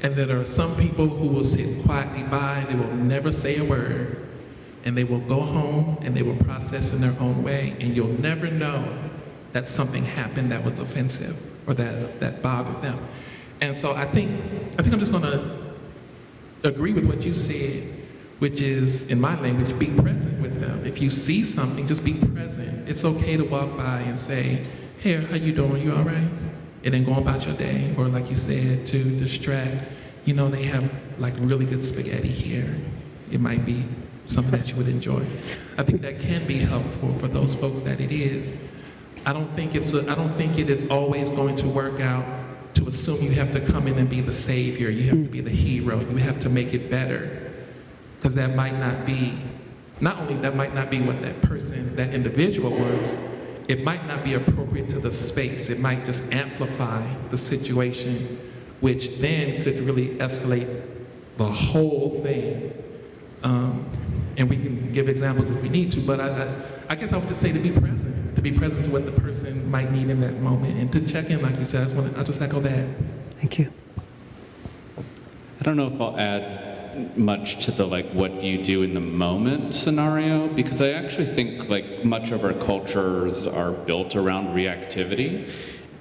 And then there are some people who will sit quietly by, they will never say a word, and they will go home and they will process in their own way, and you'll never know that something happened that was offensive or that bothered them. And so I think I'm just going to agree with what you said, which is, in my language, be present with them. If you see something, just be present. It's okay to walk by and say, "Hey, how you doing? You all right?" And then go about your day. Or like you said, to distract, you know, they have like really good spaghetti here. It might be something that you would enjoy. I think that can be helpful for those folks that it is. I don't think it is always going to work out to assume you have to come in and be the savior, you have to be the hero, you have to make it better. Because that might not be what that person, that individual wants. it might not be appropriate to the space. It might just amplify the situation, which then could really escalate the whole thing. And we can give examples if we need to, but I guess I would just say to be present to what the person might need in that moment, and to check in, like you said. I'll just echo that. Thank you. I don't know if I'll add much to the what do you do in the moment scenario, because I actually think much of our cultures are built around reactivity.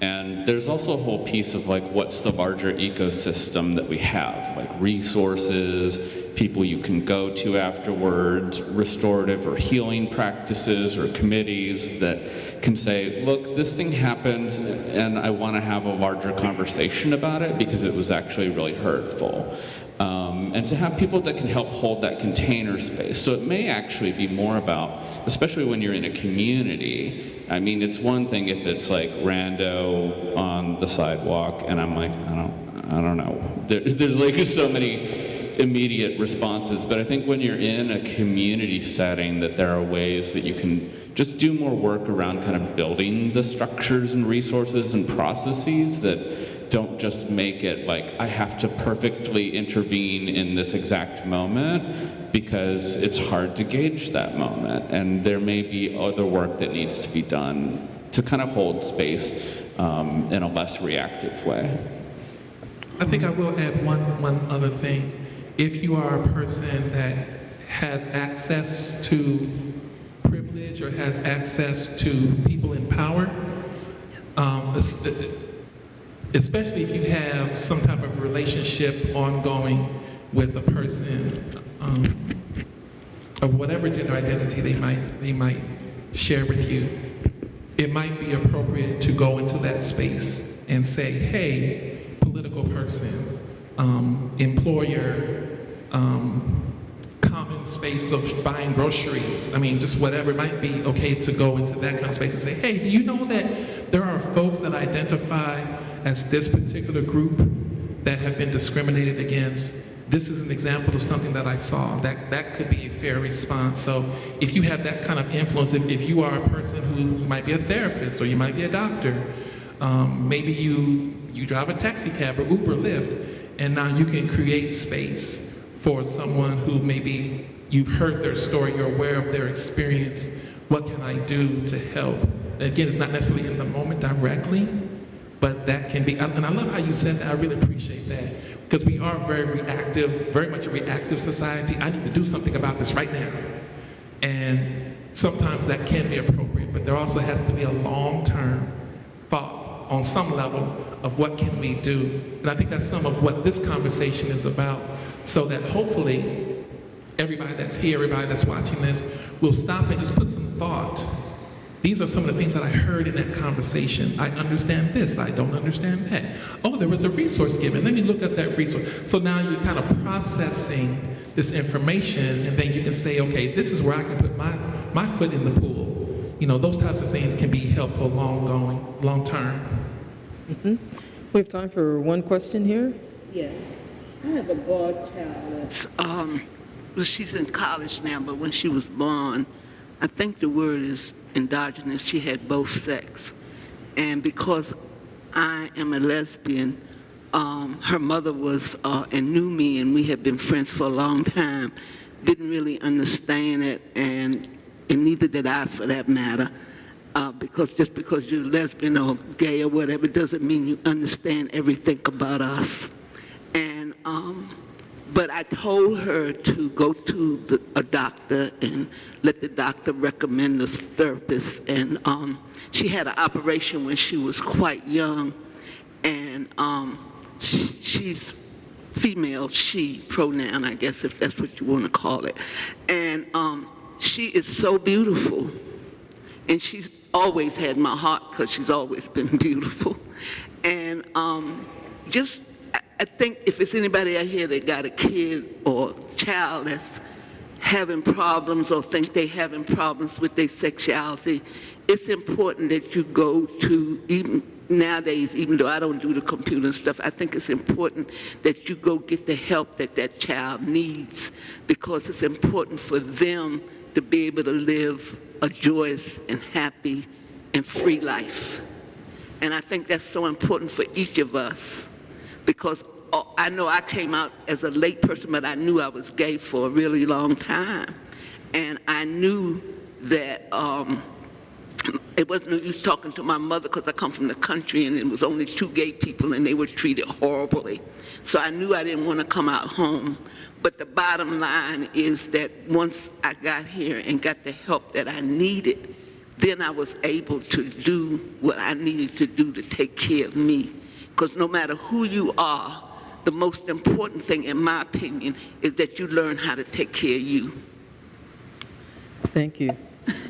And there's also a whole piece of what's the larger ecosystem that we have, resources, people you can go to afterwards, restorative or healing practices or committees that can say, look, this thing happened and I want to have a larger conversation about it because it was actually really hurtful. And to have people that can help hold that container space. So it may actually be more about, especially when you're in a community, I mean, it's one thing if it's rando on the sidewalk and I'm I don't know. There's so many immediate responses, but I think when you're in a community setting that there are ways that you can just do more work around kind of building the structures and resources and processes that don't just make it I have to perfectly intervene in this exact moment, because it's hard to gauge that moment. And there may be other work that needs to be done to kind of hold space in a less reactive way. I think I will add one other thing. If you are a person that has access to privilege or has access to people in power, especially if you have some type of relationship ongoing with a person of whatever gender identity they might share with you, it might be appropriate to go into that space and say, hey, political person, employer, common space of buying groceries, I mean, just whatever, it might be okay to go into that kind of space and say, hey, do you know that there are folks that identify as this particular group that have been discriminated against? This is an example of something that I saw. That could be a fair response. So if you have that kind of influence, if you are a person who you might be a therapist or you might be a doctor, maybe you drive a taxi cab or Uber, Lyft, and now you can create space for someone who maybe you've heard their story, you're aware of their experience. What can I do to help? And again, it's not necessarily in the moment directly, but that can be, and I love how you said that. I really appreciate that, because we are very reactive, very much a reactive society. I need to do something about this right now. And sometimes that can be appropriate, but there also has to be a long-term thought on some level of what can we do. And I think that's some of what this conversation is about, so that hopefully everybody that's here, everybody that's watching this, will stop and just put some thought. These are some of the things that I heard in that conversation. I understand this, I don't understand that. Oh, there was a resource given, let me look at that resource. So now you're kind of processing this information, and then you can say, okay, this is where I can put my foot in the pool. You know, those types of things can be helpful long term. Mm-hmm. We have time for one question here. Yes. I have a godchild. Well, she's in college now, but when she was born, I think the word is endogenous. She had both sex. And because I am a lesbian, her mother was and knew me, and we had been friends for a long time, didn't really understand it, and neither did I, for that matter. Because just because you're lesbian or gay or whatever doesn't mean you understand everything about us. And but I told her to go to a doctor and let the doctor recommend this therapist. And she had an operation when she was quite young, and she's female, she pronoun, I guess, if that's what you want to call it. And she is so beautiful, and she's always had my heart because she's always been beautiful. And I think if it's anybody out here that got a kid or child that's having problems or think they having problems with their sexuality, it's important that you go to, even nowadays, even though I don't do the computer and stuff, I think it's important that you go get the help that that child needs, because it's important for them to be able to live a joyous and happy and free life. And I think that's so important for each of us, because I know I came out as a late person, but I knew I was gay for a really long time. And I knew that it wasn't no use talking to my mother, because I come from the country and it was only 2 gay people and they were treated horribly. So I knew I didn't want to come out home. But the bottom line is that once I got here and got the help that I needed, then I was able to do what I needed to do to take care of me. Because no matter who you are, the most important thing, in my opinion, is that you learn how to take care of you. Thank you.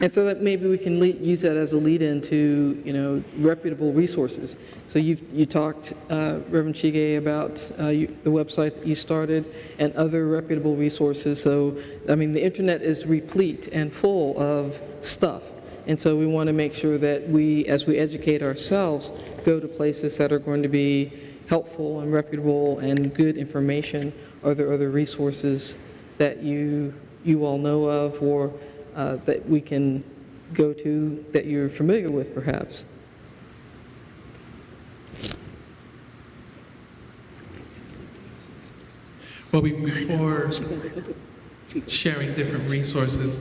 And so that maybe we can use that as a lead-in to, reputable resources. So you talked, Reverend Shige, about the website that you started and other reputable resources. So, I mean, the internet is replete and full of stuff. And so we want to make sure that as we educate ourselves, go to places that are going to be helpful and reputable and good information. Are there other resources that you all know of, or that we can go to that you're familiar with, perhaps? Well, before sharing different resources,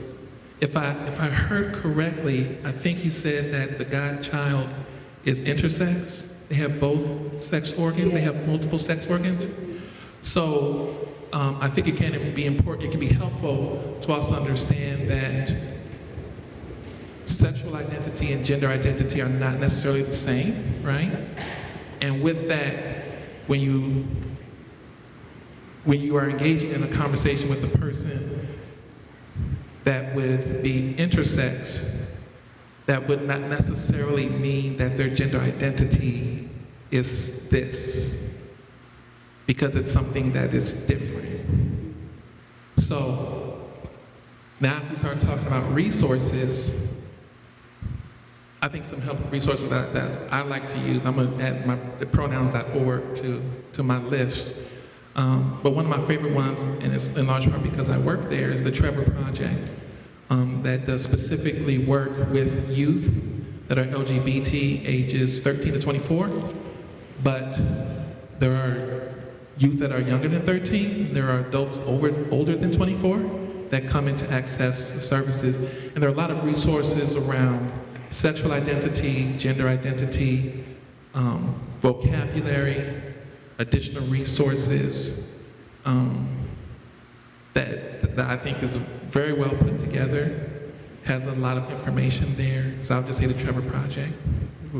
if I heard correctly, I think you said that the godchild is intersex. They have both sex organs. They have multiple sex organs. So I think it can be important. It can be helpful to also understand that sexual identity and gender identity are not necessarily the same, right? And with that, when you are engaging in a conversation with a person that would be intersex, that would not necessarily mean that their gender identity is this, because it's something that is different. So now if we start talking about resources, I think some helpful resources that I like to use, I'm going to add the pronouns.org to my list. But one of my favorite ones, and it's in large part because I work there, is the Trevor Project, that does specifically work with youth that are LGBT ages 13 to 24, but there are youth that are younger than 13, there are adults older than 24 that come in to access services, and there are a lot of resources around sexual identity, gender identity, vocabulary, additional resources that I think is very well put together, has a lot of information there. So I'll just say the Trevor Project.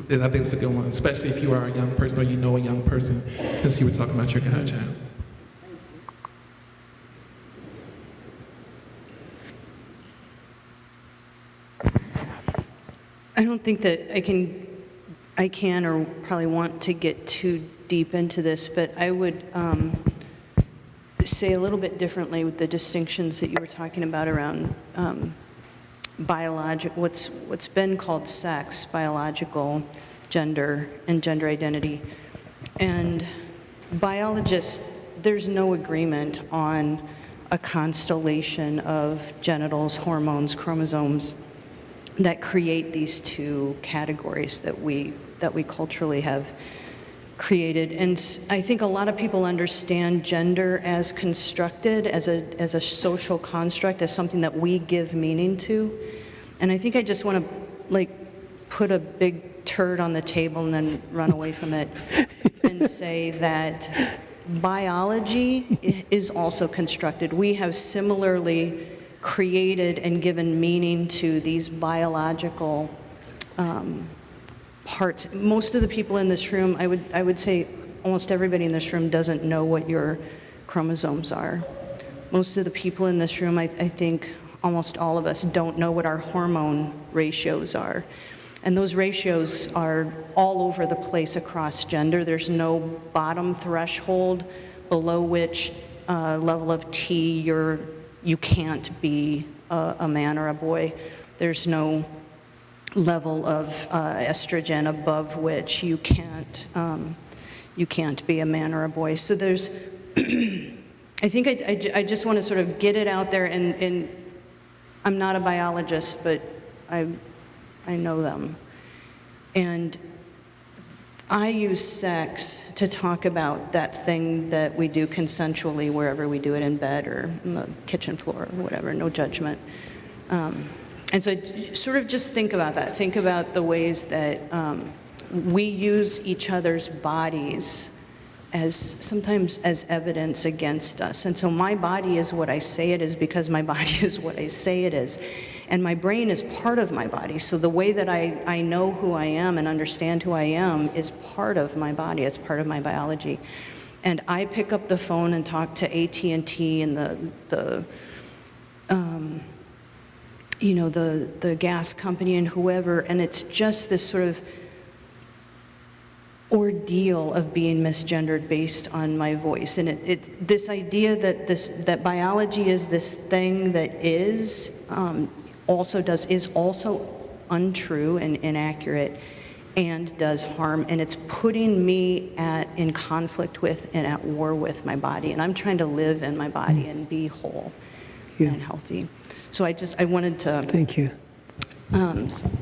I think it's a good one, especially if you are a young person or you know a young person, since you were talking about your godchild. I don't think that I can or probably want to get too deep into this, but I would say a little bit differently with the distinctions that you were talking about around what's been called sex, biological, gender, and gender identity. And biologists, there's no agreement on a constellation of genitals, hormones, chromosomes that create these two categories that we culturally have created. And I think a lot of people understand gender as constructed, as a social construct, as something that we give meaning to. And I think I just want to put a big turd on the table and then run away from it and say that biology is also constructed. We have similarly created and given meaning to these biological parts. Most of the people in this room, I would say almost everybody in this room doesn't know what your chromosomes are. Most of the people in this room, I think almost all of us don't know what our hormone ratios are. And those ratios are all over the place across gender. There's no bottom threshold below which level of T you can't be a man or a boy. There's no level of estrogen above which you can't be a man or a boy. So there's, I think I just want to sort of get it out there, and I'm not a biologist, but I know them. And I use sex to talk about that thing that we do consensually wherever we do it, in bed or on the kitchen floor or whatever, no judgment. And so sort of just think about that. Think about the ways that we use each other's bodies as sometimes as evidence against us. And so my body is what I say it is because my body is what I say it is. And my brain is part of my body. So the way that I know who I am and understand who I am is part of my body. It's part of my biology. And I pick up the phone and talk to AT&T and the gas company and whoever, and it's just this sort of ordeal of being misgendered based on my voice. And this idea that biology is this thing that is also untrue and inaccurate and does harm, and it's putting me in conflict with and at war with my body. And I'm trying to live in my body and be whole and healthy. So I wanted to Thank you.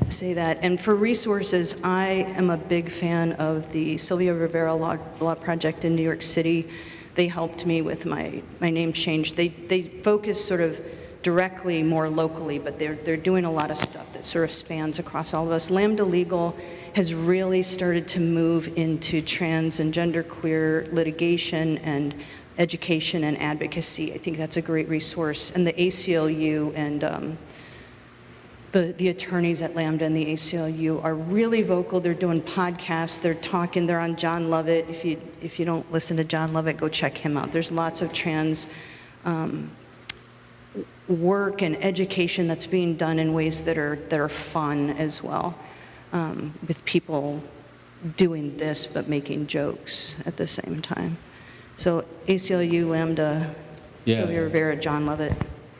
say that. And for resources, I am a big fan of the Sylvia Rivera Law Project in New York City. They helped me with my name change. They focus sort of directly more locally, but they're doing a lot of stuff that sort of spans across all of us. Lambda Legal has really started to move into trans and genderqueer litigation and education and advocacy. I think that's a great resource. And the ACLU and the attorneys at Lambda and the ACLU are really vocal. They're doing podcasts. They're talking. They're on John Lovett. If you don't listen to John Lovett, go check him out. There's lots of trans work and education that's being done in ways that are fun as well, with people doing this but making jokes at the same time. So ACLU, Lambda, Sylvia Rivera, John Lovett.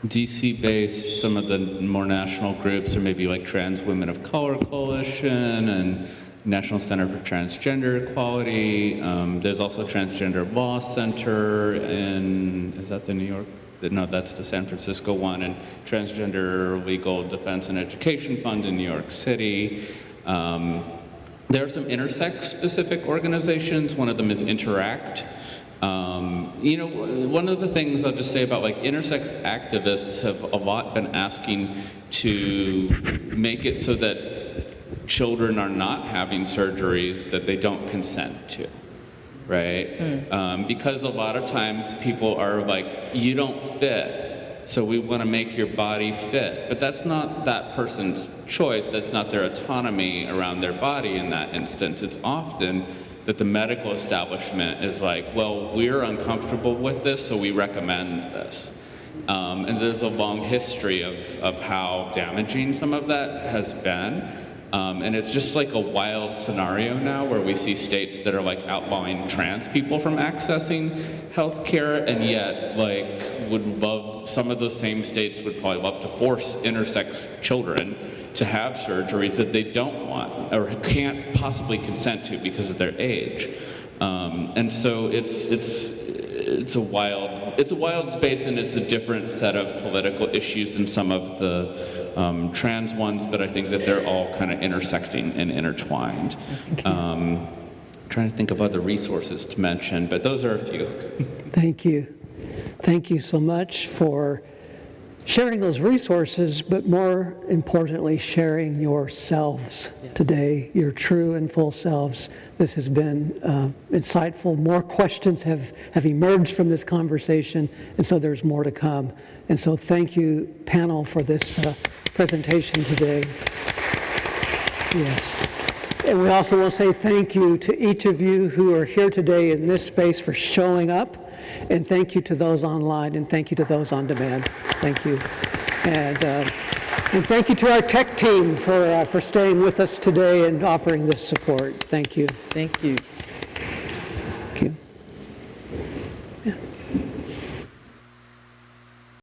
DC-based, some of the more national groups are maybe like Trans Women of Color Coalition and National Center for Transgender Equality. There's also Transgender Law Center is that the New York? No, that's the San Francisco one, and Transgender Legal Defense and Education Fund in New York City. There are some intersex-specific organizations. One of them is Interact. One of the things I'll just say about like intersex activists have a lot been asking to make it so that children are not having surgeries that they don't consent to, right? Because a lot of times people are like, you don't fit, so we want to make your body fit. But that's not that person's choice. That's not their autonomy around their body in that instance. It's often that the medical establishment is like, well, we're uncomfortable with this, so we recommend this. And there's a long history of how damaging some of that has been. And it's just like a wild scenario now where we see states that are like outlawing trans people from accessing health care, and yet like some of those same states would probably love to force intersex children to have surgeries that they don't want or can't possibly consent to because of their age. And so it's a wild space, and it's a different set of political issues than some of the trans ones, but I think that they're all kind of intersecting and intertwined. Trying to think of other resources to mention, but those are a few. Thank you. Thank you so much for sharing those resources, but more importantly, sharing yourselves today, your true and full selves. This has been insightful. More questions have emerged from this conversation, and so there's more to come. And so thank you, panel, for this presentation today. Yes. And we also want to say thank you to each of you who are here today in this space for showing up. And thank you to those online, and thank you to those on demand. Thank you. And thank you to our tech team for staying with us today and offering this support. Thank you. Thank you.